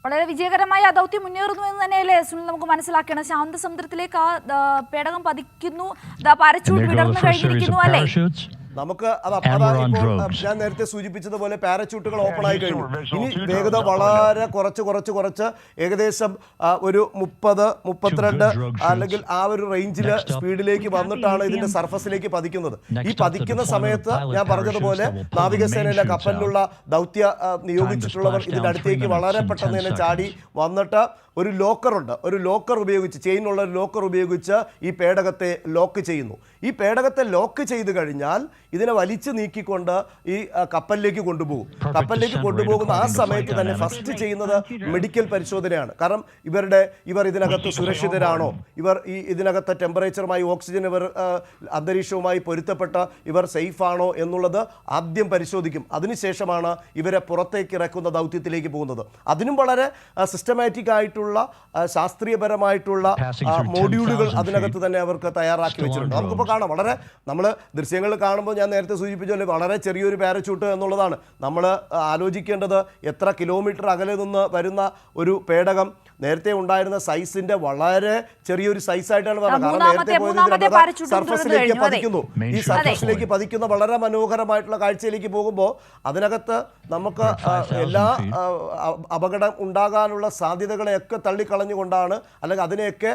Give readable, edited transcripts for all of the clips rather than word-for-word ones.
വളരെ വിജയകരമായി ആ ദൗത്യം മുന്നേറുന്നു എന്ന് തന്നെയല്ലേ സുനിൽ നമുക്ക് മനസ്സിലാക്കണം. ശാന്തസമുദ്രത്തിലേക്ക് ആ പേടകം പതിക്കുന്നു, പാരച്യൂട്ട് വിടർന്നു കഴിഞ്ഞിരിക്കുന്നു അല്ലേ? നമുക്ക് ഞാൻ നേരത്തെ സൂചിപ്പിച്ചതുപോലെ പാരച്യൂട്ടുകൾ ഓപ്പൺ ആയി കഴിഞ്ഞു. ഇനി വേഗത വളരെ കുറച്ച് ഏകദേശം ഒരു 30-32 അല്ലെങ്കിൽ ആ ഒരു റേഞ്ചിൽ സ്പീഡിലേക്ക് വന്നിട്ടാണ് ഇതിന്റെ സർഫസിലേക്ക് പതിക്കുന്നത്. ഈ പതിക്കുന്ന സമയത്ത് ഞാൻ പറഞ്ഞതുപോലെ നാവികസേനയിലെ കപ്പലിലുള്ള ദൗത്യ നിയോഗിച്ചിട്ടുള്ളവർ ഇതിന്റെ അടുത്തേക്ക് വളരെ പെട്ടെന്ന് തന്നെ ചാടി വന്നിട്ട് ഒരു ലോക്കറുണ്ട്, ഒരു ലോക്കർ ഉപയോഗിച്ച്, ചെയിനുള്ള ഒരു ലോക്കർ ഉപയോഗിച്ച് ഈ പേടകത്തെ ലോക്ക് ചെയ്യുന്നു. ഈ പേടകത്തെ ലോക്ക് ചെയ്ത് കഴിഞ്ഞാൽ ഇതിനെ വലിച്ചു നീക്കിക്കൊണ്ട് ഈ കപ്പലിലേക്ക് കൊണ്ടുപോകും. കപ്പലിലേക്ക് കൊണ്ടുപോകുന്ന ആ സമയത്ത് തന്നെ ഫസ്റ്റ് ചെയ്യുന്നത് മെഡിക്കൽ പരിശോധനയാണ്. കാരണം ഇവർ ഇതിനകത്ത് സുരക്ഷിതരാണോ, ഇതിനകത്ത് ടെമ്പറേച്ചറുമായി ഓക്സിജൻ അന്തരീക്ഷവുമായി പൊരുത്തപ്പെട്ട ഇവർ സേഫ് ആണോ എന്നുള്ളത് ആദ്യം പരിശോധിക്കും. അതിനുശേഷമാണ് ഇവരെ പുറത്തേക്ക് ഇറക്കുന്ന ദൗത്യത്തിലേക്ക് പോകുന്നത്. അതിനും വളരെ സിസ്റ്റമാറ്റിക് ആയിട്ടുള്ള ശാസ്ത്രീയപരമായിട്ടുള്ള മോഡ്യൂളുകൾ അതിനകത്ത് തന്നെ അവർക്ക് തയ്യാറാക്കി വെച്ചിട്ടുണ്ട്. നമുക്കിപ്പോൾ കാണാം, വളരെ നമ്മൾ ദൃശ്യങ്ങൾ കാണുമ്പോൾ ഞാൻ നേരത്തെ സൂചിപ്പിച്ചല്ലേ വളരെ ചെറിയൊരു പാരച്യൂട്ട് എന്നുള്ളതാണ്. നമ്മൾ ആലോചിക്കേണ്ടത് എത്ര കിലോമീറ്റർ അകലെ നിന്ന് വരുന്ന ഒരു പേടകം നേരത്തെ ഉണ്ടായിരുന്ന സൈസിന്റെ വളരെ ചെറിയൊരു സൈസായിട്ടാണ് പറഞ്ഞത്. കാരണം നേരത്തെ പോയത് സർഫസിലേക്ക് പതിക്കുന്നു. ഈ സർഫസിലേക്ക് പതിക്കുന്ന വളരെ മനോഹരമായിട്ടുള്ള കാഴ്ചയിലേക്ക് പോകുമ്പോൾ അതിനകത്ത് നമുക്ക് എല്ലാ അപകടം ഉണ്ടാകാനുള്ള സാധ്യതകളെയൊക്കെ തള്ളിക്കളഞ്ഞുകൊണ്ടാണ്, അല്ലെങ്കിൽ അതിനെയൊക്കെ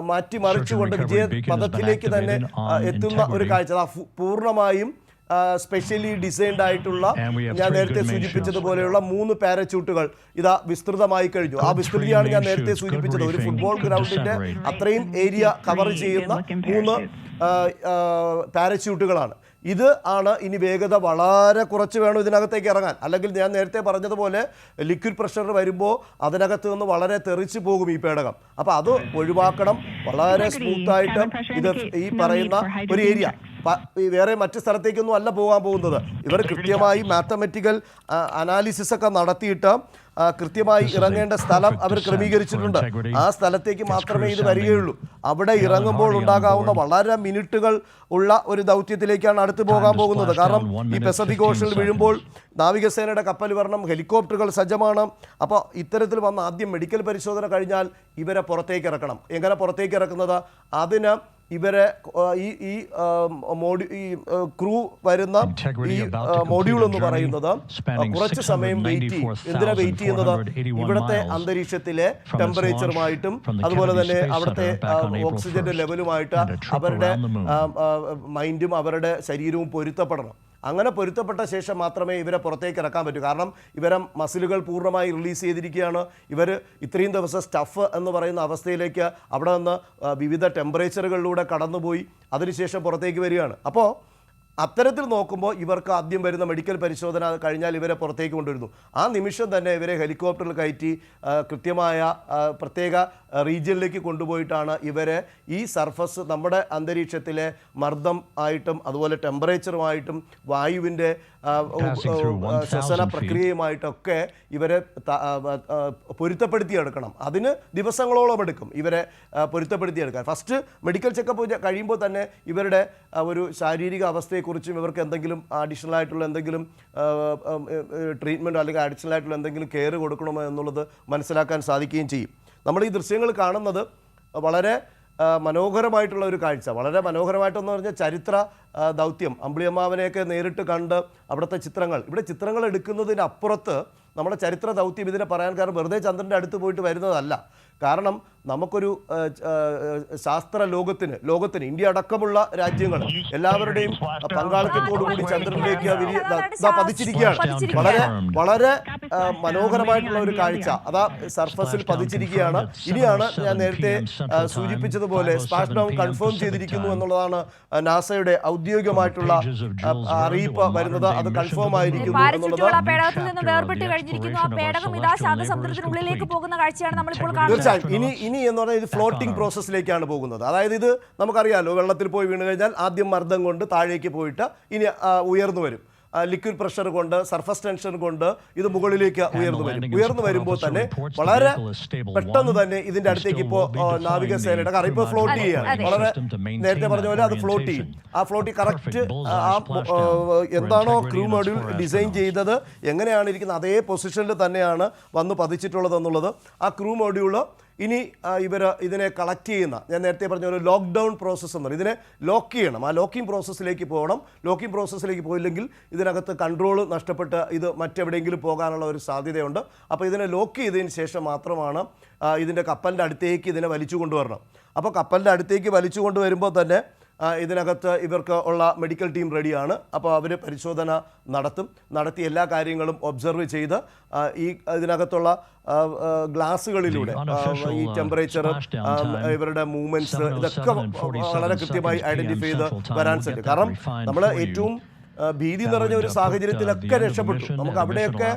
മാറ്റിമറിച്ചുകൊണ്ട് വിജയപഥത്തിലേക്ക് തന്നെ എത്തുന്ന ഒരു കാഴ്ച. പൂർണ്ണമായും സ്പെഷ്യലി ഡിസൈൻഡ് ആയിട്ടുള്ള, ഞാൻ നേരത്തെ സൂചിപ്പിച്ചതുപോലെയുള്ള 3 പാരച്യൂട്ടുകൾ ഇതാ വിസ്തൃതമായി കഴിഞ്ഞു. ആ വിസ്തൃതിയാണ് ഞാൻ നേരത്തെ സൂചിപ്പിച്ചത്. ഒരു ഫുട്ബോൾ ഗ്രൗണ്ടിന്റെ അത്രയും ഏരിയ കവർ ചെയ്യുന്ന 3 പാരച്യൂട്ടുകളാണ്. ഇത് ആണ് ഇനി വേഗത വളരെ കുറച്ച് വേണം ഇതിനകത്തേക്ക് ഇറങ്ങാൻ. അല്ലെങ്കിൽ ഞാൻ നേരത്തെ പറഞ്ഞതുപോലെ ലിക്വിഡ് പ്രഷർ വരുമ്പോൾ അതിനകത്ത് നിന്ന് വളരെ തെറിച്ച് പോകും ഈ പേടകം. അപ്പോൾ അത് ഒഴിവാക്കണം. വളരെ സ്മൂത്തായിട്ട് ഇത് ഈ പറയുന്ന ഒരു ഏരിയ, വേറെ മറ്റു സ്ഥലത്തേക്കൊന്നും അല്ല പോകാൻ പോകുന്നത്. ഇവർ കൃത്യമായി മാത്തമെറ്റിക്കൽ അനാലിസിസ് ഒക്കെ നടത്തിയിട്ട് കൃത്യമായി ഇറങ്ങേണ്ട സ്ഥലം അവർ ക്രമീകരിച്ചിട്ടുണ്ട്. ആ സ്ഥലത്തേക്ക് മാത്രമേ ഇത് വരികയുള്ളൂ. അവിടെ ഇറങ്ങുമ്പോൾ ഉണ്ടാകാവുന്ന വളരെ മിനിറ്റുകൾ ഉള്ള ഒരു ദൗത്യത്തിലേക്കാണ് അടുത്ത് പോകാൻ പോകുന്നത്. കാരണം ഈ പസഫിക് ഓഷനിൽ വീഴുമ്പോൾ നാവികസേനയുടെ കപ്പൽ വരണം, ഹെലികോപ്റ്ററുകൾ സജ്ജമാണ്. അപ്പോൾ ഇത്തരത്തിൽ വന്ന് ആദ്യം മെഡിക്കൽ പരിശോധന കഴിഞ്ഞാൽ ഇവരെ പുറത്തേക്ക് ഇറക്കണം. എങ്ങനെ പുറത്തേക്ക് ഇറക്കുന്നത്? അതിന് ഇവരെ ഈ ക്രൂ വരുന്ന ഈ മോഡ്യൂൾ എന്ന് പറയുന്നത് കുറച്ച് സമയം വെയിറ്റ് ചെയ്യും. എന്തിനാ വെയിറ്റ് ചെയ്യുന്നത്? ഇവിടുത്തെ അന്തരീക്ഷത്തിലെ ടെമ്പറേച്ചറുമായിട്ടും അതുപോലെ തന്നെ അവിടുത്തെ ഓക്സിജന്റെ ലെവലുമായിട്ട് അവരുടെ മൈൻഡും അവരുടെ ശരീരവും പൊരുത്തപ്പെടണം. അങ്ങനെ പൊരുത്തപ്പെട്ട ശേഷം മാത്രമേ ഇവരെ പുറത്തേക്ക് ഇറക്കാൻ പറ്റൂ. കാരണം ഇവരെ മസിലുകൾ പൂർണ്ണമായി റിലീസ് ചെയ്തിരിക്കുകയാണ്. ഇവർ ഇത്രയും ദിവസം സ്റ്റഫ് എന്ന് പറയുന്ന അവസ്ഥയിലേക്ക് അവിടെ നിന്ന് വിവിധ ടെമ്പറേച്ചറുകളിലൂടെ കടന്നുപോയി അതിനുശേഷം പുറത്തേക്ക് വരികയാണ്. അപ്പോൾ അത്തരത്തിൽ നോക്കുമ്പോൾ ഇവർക്ക് ആദ്യം വരുന്ന മെഡിക്കൽ പരിശോധന കഴിഞ്ഞാൽ ഇവരെ പുറത്തേക്ക് കൊണ്ടുവരുന്നു. ആ നിമിഷം തന്നെ ഇവരെ ഹെലികോപ്റ്ററിൽ കയറ്റി കൃത്യമായ പ്രത്യേക റീജിയനിലേക്ക് കൊണ്ടുപോയിട്ടാണ് ഇവരെ ഈ സർഫസ്, നമ്മുടെ അന്തരീക്ഷത്തിലെ മർദ്ദം ആയിട്ടും അതുപോലെ ടെമ്പറേച്ചറുമായിട്ടും വായുവിൻ്റെ ശ്വസന പ്രക്രിയയുമായിട്ടൊക്കെ ഇവരെ പൊരുത്തപ്പെടുത്തിയെടുക്കണം. അതിന് ദിവസങ്ങളോളം എടുക്കും ഇവരെ പൊരുത്തപ്പെടുത്തിയെടുക്കാൻ. ഫസ്റ്റ് മെഡിക്കൽ ചെക്കപ്പ് കഴിയുമ്പോൾ തന്നെ ഇവരുടെ ഒരു ശാരീരിക അവസ്ഥയെക്കുറിച്ചും ഇവർക്ക് എന്തെങ്കിലും അഡീഷണൽ ആയിട്ടുള്ള എന്തെങ്കിലും ട്രീറ്റ്മെൻറ്റോ അല്ലെങ്കിൽ അഡീഷണൽ ആയിട്ടുള്ള എന്തെങ്കിലും കെയർ കൊടുക്കണമോ എന്നുള്ളത് മനസ്സിലാക്കാൻ സാധിക്കുകയും ചെയ്യും. നമ്മൾ ഈ ദൃശ്യങ്ങൾ കാണുന്നത് വളരെ മനോഹരമായിട്ടുള്ള ഒരു കാഴ്ച. വളരെ മനോഹരമായിട്ടെന്ന് പറഞ്ഞാൽ ചരിത്ര ദൗത്യം, അമ്പിളിയമ്മാവനെയൊക്കെ നേരിട്ട് കണ്ട് അവിടുത്തെ ചിത്രങ്ങൾ, ഇവിടെ ചിത്രങ്ങൾ എടുക്കുന്നതിനപ്പുറത്ത് നമ്മുടെ ചരിത്ര ദൗത്യം ഇതിനെ പറയാൻ കാരണം വെറുതെ ചന്ദ്രൻ്റെ അടുത്ത് പോയിട്ട് വരുന്നതല്ല. കാരണം നമുക്കൊരു ശാസ്ത്ര ലോകത്തിന് ഇന്ത്യ അടക്കമുള്ള രാജ്യങ്ങൾ എല്ലാവരുടെയും പങ്കാളിത്തത്തോടുകൂടി ചന്ദ്രനിലേക്ക് പതിച്ചിരിക്കുകയാണ്. വളരെ വളരെ മനോഹരമായിട്ടുള്ള ഒരു കാഴ്ച അതാ സർഫസിൽ പതിച്ചിരിക്കുകയാണ്. ഇനിയാണ് ഞാൻ നേരത്തെ സൂചിപ്പിച്ചതുപോലെ സ്പാഷ് ഡൗൺ കൺഫേം ചെയ്തിരിക്കുന്നു എന്നുള്ളതാണ് നാസയുടെ ഔദ്യോഗികമായിട്ടുള്ള അറിയിപ്പ് വരുന്നത്. അത് കൺഫേം ആയിരിക്കുന്നു എന്നുള്ളത്. ഇനി എന്ന് പറഞ്ഞാൽ ഇത് ഫ്ലോട്ടിംഗ് പ്രോസസ്സിലേക്കാണ് പോകുന്നത്. അതായത് ഇത് നമുക്കറിയാമല്ലോ, വെള്ളത്തിൽ പോയി വീണ് കഴിഞ്ഞാൽ ആദ്യം മർദ്ദം കൊണ്ട് താഴേക്ക് പോയിട്ട് ഇനി ഉയർന്നു വരും. ലിക്വിഡ് പ്രഷർ കൊണ്ട് സർഫസ് ടെൻഷൻ കൊണ്ട് ഇത് മുകളിലേക്ക് ഉയർന്നു വരുമ്പോൾ തന്നെ വളരെ പെട്ടെന്ന് തന്നെ ഇതിന്റെ അടുത്തേക്ക് ഇപ്പോൾ നാവികസേനയുടെ കാരണം ഇപ്പോൾ ഫ്ലോട്ട് ചെയ്യുകയാണ്. വളരെ നേരത്തെ പറഞ്ഞ പോലെ അത് ഫ്ലോട്ട് ചെയ്യും. ആ ഫ്ലോട്ട് കറക്റ്റ് എന്താണോ ക്രൂ മോഡ്യൂൾ ഡിസൈൻ ചെയ്തത് എങ്ങനെയാണ് ഇരിക്കുന്നത് അതേ പൊസിഷനിൽ തന്നെയാണ് വന്ന് പതിച്ചിട്ടുള്ളത് എന്നുള്ളത്. ആ ക്രൂ മോഡ്യൂള് ഇനി ഇതിനെ കളക്ട് ചെയ്യുന്ന, ഞാൻ നേരത്തെ പറഞ്ഞ ഒരു ലോക്ക്ഡൗൺ പ്രോസസ്സ് എന്ന് പറയും, ഇതിനെ ലോക്ക് ചെയ്യണം. ആ ലോക്കിംഗ് പ്രോസസ്സിലേക്ക് പോകണം. ലോക്കിംഗ് പ്രോസസ്സിലേക്ക് പോയില്ലെങ്കിൽ ഇതിനകത്ത് കൺട്രോൾ നഷ്ടപ്പെട്ട് ഇത് മറ്റെവിടെയെങ്കിലും പോകാനുള്ള ഒരു സാധ്യതയുണ്ട്. അപ്പോൾ ഇതിനെ ലോക്ക് ചെയ്തതിന് ശേഷം മാത്രമാണ് ഇതിൻ്റെ കപ്പലിൻ്റെ അടുത്തേക്ക് ഇതിനെ വലിച്ചു കൊണ്ടുവരണം. അപ്പോൾ കപ്പലിൻ്റെ അടുത്തേക്ക് വലിച്ചു കൊണ്ടുവരുമ്പോൾ തന്നെ ഇതിനകത്ത് ഇവർക്ക് ഉള്ള മെഡിക്കൽ ടീം റെഡിയാണ്. അപ്പോൾ അവർ പരിശോധന നടത്തി എല്ലാ കാര്യങ്ങളും ഒബ്സർവ് ചെയ്ത് ഈ ഇതിനകത്തുള്ള ഗ്ലാസുകളിലൂടെ ഈ ടെമ്പറേച്ചർ, ഇവരുടെ മൂവ്മെന്റ്സ്, ഇതൊക്കെ വളരെ കൃത്യമായി ഐഡന്റിഫൈ ചെയ്ത് വരാൻ സാധിക്കും. കാരണം നമ്മൾ ഏറ്റവും ഭീതി നിറഞ്ഞ ഒരു സാഹചര്യത്തിലൊക്കെ രക്ഷപ്പെട്ടു. നമുക്ക് അവിടെയൊക്കെ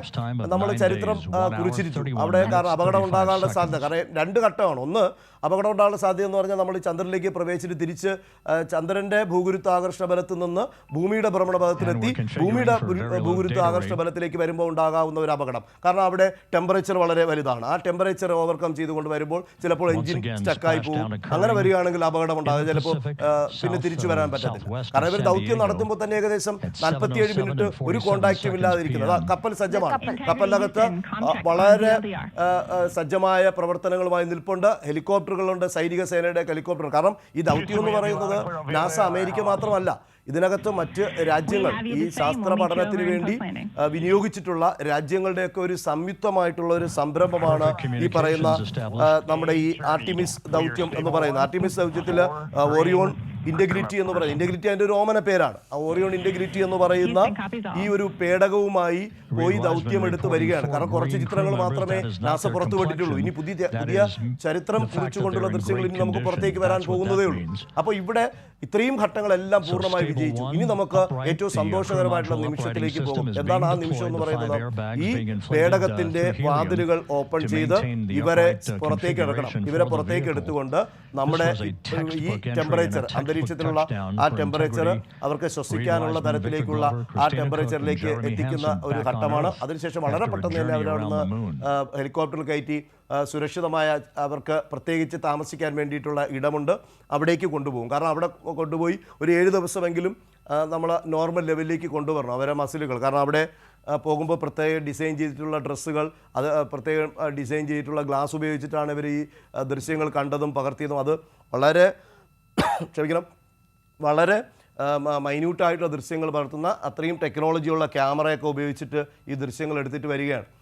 നമ്മൾ ചരിത്രം കുറിച്ചിരിച്ചു. അവിടെ കാരണം അപകടം ഉണ്ടാകാനുള്ള സാധ്യത, കാരണം 2 ഘട്ടമാണ്. ഒന്ന്, അപകടം ഉണ്ടാകാനുള്ള സാധ്യത എന്ന് പറഞ്ഞാൽ നമ്മൾ ചന്ദ്രനിലേക്ക് പ്രവേശിച്ച് തിരിച്ച് ചന്ദ്രന്റെ ഭൂഗുരുത്വാകർഷണ ബലത്തിൽ നിന്ന് ഭൂമിയുടെ ഭ്രമണപഥത്തിലെത്തി ഭൂമിയുടെ ഭൂഗുരുത്വാകർഷണ ബലത്തിലേക്ക് വരുമ്പോൾ ഉണ്ടാകാവുന്ന ഒരു അപകടം. കാരണം അവിടെ ടെമ്പറേച്ചർ വളരെ വലുതാണ്. ആ ടെമ്പറേച്ചർ ഓവർകം ചെയ്തുകൊണ്ട് വരുമ്പോൾ ചിലപ്പോൾ എഞ്ചിൻ സ്റ്റക്കായി പോകും. അങ്ങനെ വരികയാണെങ്കിൽ അപകടം ഉണ്ടാകും. ചിലപ്പോൾ പിന്നെ തിരിച്ചു വരാൻ പറ്റത്തില്ല. കാരണം ഇവർ ദൗത്യം നടത്തുമ്പോൾ തന്നെ ഏകദേശം 47 മിനിറ്റ് ഒരു കോണ്ടാക്റ്റും ഇല്ലാതിരിക്കുന്നത്. കപ്പൽ സജ്ജമാണ്. കപ്പലിനകത്ത് വളരെ സജ്ജമായ പ്രവർത്തനങ്ങളുമായി നിൽപ്പുണ്ട്. ഹെലികോപ്റ്ററുകളുണ്ട്, സൈനിക സേനയുടെ ഹെലികോപ്റ്റർ. കാരണം ഈ ദൗത്യം എന്ന് പറയുന്നത് നാസ അമേരിക്ക മാത്രമല്ല, ഇതിനകത്ത് മറ്റ് രാജ്യങ്ങൾ ഈ ശാസ്ത്ര പഠനത്തിന് വേണ്ടി വിനിയോഗിച്ചിട്ടുള്ള രാജ്യങ്ങളുടെയൊക്കെ ഒരു സംയുക്തമായിട്ടുള്ള ഒരു സംരംഭമാണ് ഈ പറയുന്ന നമ്മുടെ ഈ ആർട്ടിമിസ് ദൗത്യം എന്ന് പറയുന്നത്. ആർട്ടിമിസ് ദൗത്യത്തിൽ ഓറിയോൺ ഇന്റഗ്രിറ്റി എന്ന് പറയുന്നത്, ഇന്റഗ്രിറ്റി അതിൻ്റെ ഒരു ഓമന പേരാണ്. ആ ഓറിയോൺ ഇന്റഗ്രിറ്റി എന്ന് പറയുന്ന ഈ ഒരു പേടകവുമായി പോയി ദൗത്യം എടുത്ത് വരികയാണ്. കാരണം കുറച്ച് ചിത്രങ്ങൾ മാത്രമേ നാസ പുറത്തുവിട്ടിട്ടുള്ളൂ. ഇനി പുതിയ ചരിത്രം കുറിച്ചുകൊണ്ടുള്ള ദൃശ്യങ്ങൾ ഇനി നമുക്ക് പുറത്തേക്ക് വരാൻ പോകുന്നതേ ഉള്ളൂ. അപ്പോൾ ഇവിടെ ഇത്രയും ഘട്ടങ്ങളെല്ലാം പൂർണ്ണമായി വിജയിച്ചു. ഇനി നമുക്ക് ഏറ്റവും സന്തോഷകരമായിട്ടുള്ള നിമിഷത്തിലേക്ക് പോകും. എന്താണ് ആ നിമിഷം എന്ന് പറയുന്നത്? ഈ പേടകത്തിന്റെ വാതിലുകൾ ഓപ്പൺ ചെയ്ത് ഇവരെ പുറത്തേക്ക് എടുക്കണം. ഇവരെ പുറത്തേക്ക് എടുത്തുകൊണ്ട് നമ്മുടെ ഈ ടെമ്പറേച്ചർ, അന്തരീക്ഷത്തിലുള്ള ആ ടെമ്പറേച്ചർ അവർക്ക് ശ്വസിക്കാനുള്ള തരത്തിലേക്കുള്ള ആ ടെമ്പറേച്ചറിലേക്ക് എത്തിക്കുന്ന ഒരു ഘട്ടമാണ്. അതിനുശേഷം വളരെ പെട്ടെന്ന് തന്നെ അവരവിടുന്ന് ഹെലികോപ്റ്ററിൽ കയറ്റി സുരക്ഷിതമായ, അവർക്ക് പ്രത്യേകിച്ച് താമസിക്കാൻ വേണ്ടിയിട്ടുള്ള ഇടമുണ്ട്, അവിടേക്ക് കൊണ്ടുപോകും. കാരണം അവിടെ കൊണ്ടുപോയി ഒരു 7 ദിവസമെങ്കിലും നമ്മൾ നോർമൽ ലെവലിലേക്ക് കൊണ്ടുവരണം അവരെ മസിലുകൾ. കാരണം അവിടെ പോകുമ്പോൾ പ്രത്യേകം ഡിസൈൻ ചെയ്തിട്ടുള്ള ഡ്രസ്സുകൾ, അത് പ്രത്യേകം ഡിസൈൻ ചെയ്തിട്ടുള്ള ഗ്ലാസ് ഉപയോഗിച്ചിട്ടാണ് ഇവർ ഈ ദൃശ്യങ്ങൾ കണ്ടതും പകർത്തിയതും. അത് വളരെ വളരെ മൈന്യൂട്ടായിട്ടുള്ള ദൃശ്യങ്ങൾ പകർത്തുന്ന അത്രയും ടെക്നോളജിയുള്ള ക്യാമറയൊക്കെ ഉപയോഗിച്ചിട്ട് ഈ ദൃശ്യങ്ങൾ എടുത്തിട്ട് വരികയാണ്.